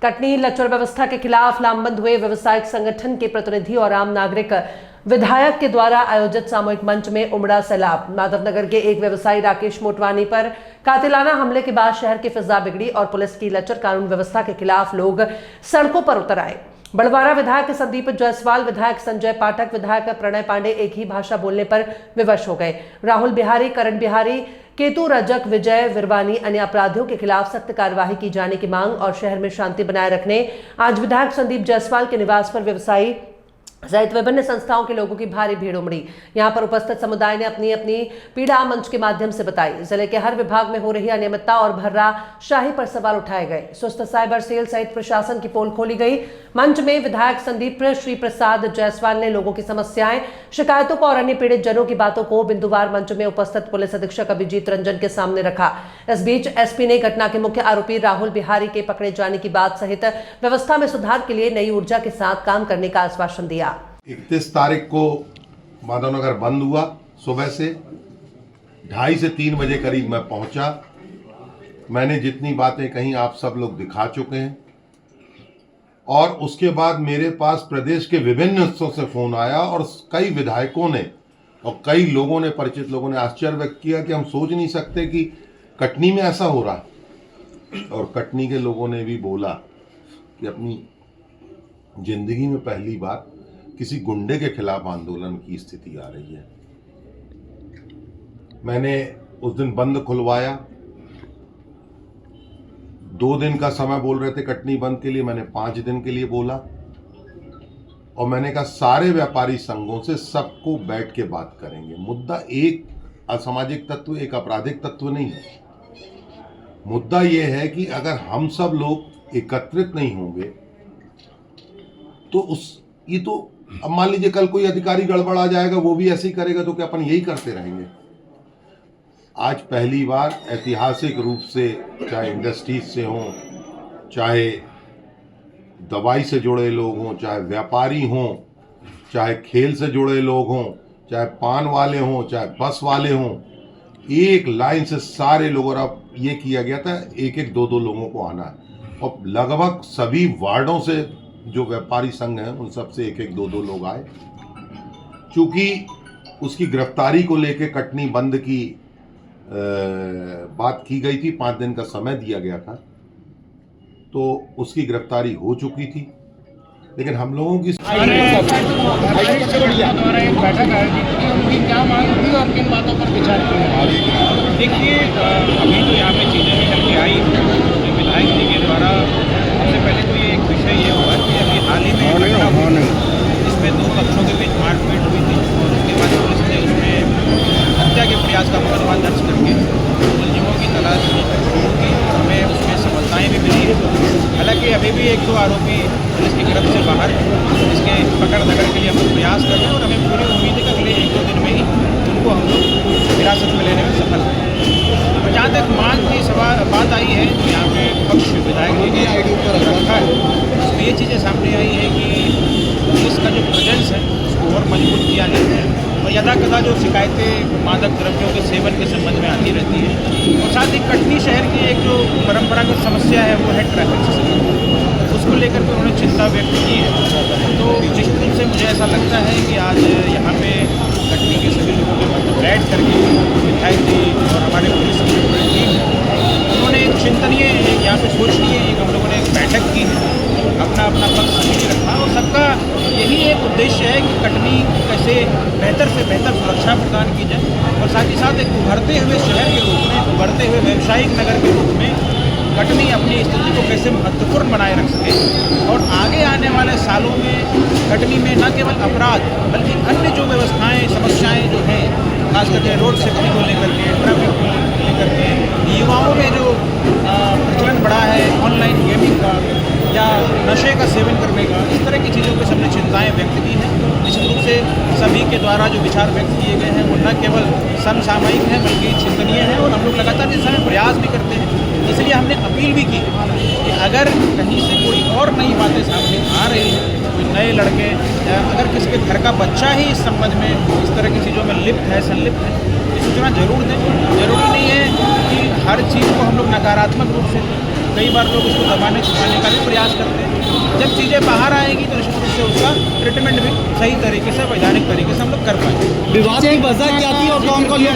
कटनी लचर व्यवस्था के खिलाफ लामबंद हुए व्यवसायिक संगठन के प्रतिनिधि और आम नागरिक विधायक के द्वारा आयोजित सामूहिक मंच में उमड़ा सैलाब। माधवनगर के एक व्यवसायी राकेश मोटवानी पर कातिलाना हमले के बाद शहर की फिजा बिगड़ी और पुलिस की लचर कानून व्यवस्था के खिलाफ लोग सड़कों पर उतर आए। बड़वारा विधायक संदीप जायसवाल, विधायक संजय पाठक, विधायक प्रणय पांडे एक ही भाषा बोलने पर विवश हो गए। राहुल बिहारी, करण बिहारी, केतु रजक, विजय विरवानी अन्य अपराधियों के खिलाफ सख्त कार्रवाई की जाने की मांग और शहर में शांति बनाए रखने आज विधायक संदीप जायसवाल के निवास पर व्यवसायी सहित विभिन्न संस्थाओं के लोगों की भारी भीड़ उमड़ी। यहां पर उपस्थित समुदाय ने अपनी अपनी पीड़ा मंच के माध्यम से बताई। जिले के हर विभाग में हो रही अनियमितता और भर्राशाही पर सवाल उठाए गए। सुस्त साइबर सेल सहित प्रशासन की पोल खोली गई। मंच में विधायक संदीप श्री प्रसाद जायसवाल ने लोगों की समस्याएं, शिकायतों को और अन्य पीड़ित जनों की बातों को बिंदुवार मंच में उपस्थित पुलिस अधीक्षक अभिजीत रंजन के सामने रखा। इस बीच एसपी ने घटना के मुख्य आरोपी राहुल बिहारी के पकड़े जाने की बात सहित व्यवस्था में सुधार के लिए नई ऊर्जा के साथ काम करने का आश्वासन दिया। 31 तारीख को माधवनगर बंद हुआ। सुबह से 2:30 से 3 बजे करीब मैं पहुंचा। मैंने जितनी बातें कही आप सब लोग दिखा चुके हैं और उसके बाद मेरे पास प्रदेश के विभिन्न हिस्सों से फोन आया और कई विधायकों ने और कई लोगों ने, परिचित लोगों ने आश्चर्य व्यक्त किया कि हम सोच नहीं सकते कि कटनी में ऐसा हो रहा। और कटनी के लोगों ने भी बोला कि अपनी जिंदगी में पहली बार किसी गुंडे के खिलाफ आंदोलन की स्थिति आ रही है। मैंने उस दिन बंद खुलवाया। 2 दिन का समय बोल रहे थे कटनी बंद के लिए, मैंने 5 दिन के लिए बोला और मैंने कहा सारे व्यापारी संघों से सबको बैठ के बात करेंगे। मुद्दा एक असामाजिक तत्व, एक आपराधिक तत्व नहीं है। मुद्दा यह है कि अगर हम सब लोग एकत्रित नहीं होंगे तो ये तो अब मान लीजिए कल कोई अधिकारी गड़बड़ आ जाएगा, वो भी ऐसे ही करेगा, तो क्या अपन यही करते रहेंगे? आज पहली बार ऐतिहासिक रूप से, चाहे इंडस्ट्रीज से हों, चाहे दवाई से जुड़े लोग हों, चाहे व्यापारी हों, चाहे खेल से जुड़े लोग हों, चाहे पान वाले हों, चाहे बस वाले हों, एक लाइन से सारे लोग। और अब ये किया गया था 1-1, 2-2 लोगों को आना है और लगभग सभी वार्डों से जो व्यापारी संघ हैं उन सब से 1-1, 2-2 लोग आए। चूंकि उसकी गिरफ्तारी को लेके कटनी बंद की बात की गई थी, 5 दिन का समय दिया गया था, तो उसकी गिरफ्तारी हो चुकी थी। लेकिन हम लोगों की द्वारा एक बैठक आयोजित की, उनकी क्या मांग थी और किन बातों पर विचार किया? देखिए, अभी तो यहाँ पे चीज़ें निकल के आई विधायक जी के द्वारा। सबसे पहले तो ये एक विषय ये हुआ कि अभी हाल ही में इसमें 2 पक्षों के बीच मारपीट हुई थी और उसके बाद पुलिस ने उसमें हत्या के प्रयास का मुकदमा दर्ज करके मुलजिमों की तलाश शुरू की। हमें उसमें सफलताएँ भी मिली हैं। हालांकि अभी भी 1-2 आरोपी पुलिस की गिरफ्त से बाहर, इसके पकड़ धकड़ के लिए हम लोग प्रयास कर रहे हैं और हमें पूरी उम्मीद है कि अगले 1-2 दिन में ही उनको हम लोग हिरासत में लेने में सफल हैं। जहाँ तक मांग की बात आई है, यहाँ पे पक्ष विधायक जी ने रखा है, उसमें ये चीज़ें सामने आई है कि पुलिस का जो प्रेजेंस है उसको और मजबूत किया जाए और यदाकदा जो शिकायतें मादक द्रव्यों के सेवन के संबंध में आती रहती है और साथ ही कटनी शहर की एक जो परंपरागत समस्या है वो है ट्रैफिक से, उसको लेकर के उन्होंने चिंता व्यक्त की है। तो निश्चित रूप से मुझे ऐसा लगता है कि आज यहाँ पे कटनी के सभी लोगों के मध्य बैठ करके विधायक जी और हमारे पुलिस की जो टीम है उन्होंने एक चिंतनीय, एक यहाँ पे सोचनीय एक हम लोगों ने एक बैठक की है, अपना अपना पक्ष सभी रखा और सबका यही एक उद्देश्य है कि कटनी कैसे बेहतर से बेहतर सुरक्षा प्रदान की जाए और साथ ही साथ एक उभरते हुए शहर के रूप में, उभरते हुए व्यावसायिक नगर के रूप में कटनी अपनी स्थिति को कैसे महत्वपूर्ण बनाए रख सके और आगे आने वाले सालों में कटनी में न केवल अपराध बल्कि अन्य जो व्यवस्थाएं, समस्याएं जो हैं, खास करके रोड सेफ्टी को लेकर के, ट्रैफिक को लेकर के, युवाओं में जो प्रचलन बढ़ा है ऑनलाइन गेमिंग का या नशे का सेवन करने का, इस तरह की चीज़ों पर सबने चिंताएँ व्यक्त की हैं। निश्चित रूप से सभी के द्वारा जो विचार व्यक्त किए गए हैं वो न केवल समसामयिक हैं बल्कि चिंतनीय हैं और हम लोग लगातार इस समय प्रयास भी करते हैं। इसलिए हमने अपील भी की कि अगर कहीं से कोई और नई बातें सामने आ रही हैं, कोई नए लड़के अगर किसी के घर का बच्चा ही इस संबंध में इस तरह की चीज़ों में लिप्त है, संलिप्त है, ये सूचना जरूर दें। जरूरी नहीं है कि हर चीज़ को हम लोग नकारात्मक रूप से कई बार लोग उसको दबाने छुपाने का भी प्रयास करते हैं। जब चीज़ें बाहर आएंगी तो निश्चित रूप से उसका ट्रीटमेंट भी सही तरीके से, वैधानिक तरीके से हम लोग कर पाएंगे। विवाद की वजह क्या थी और कौन कौन लोग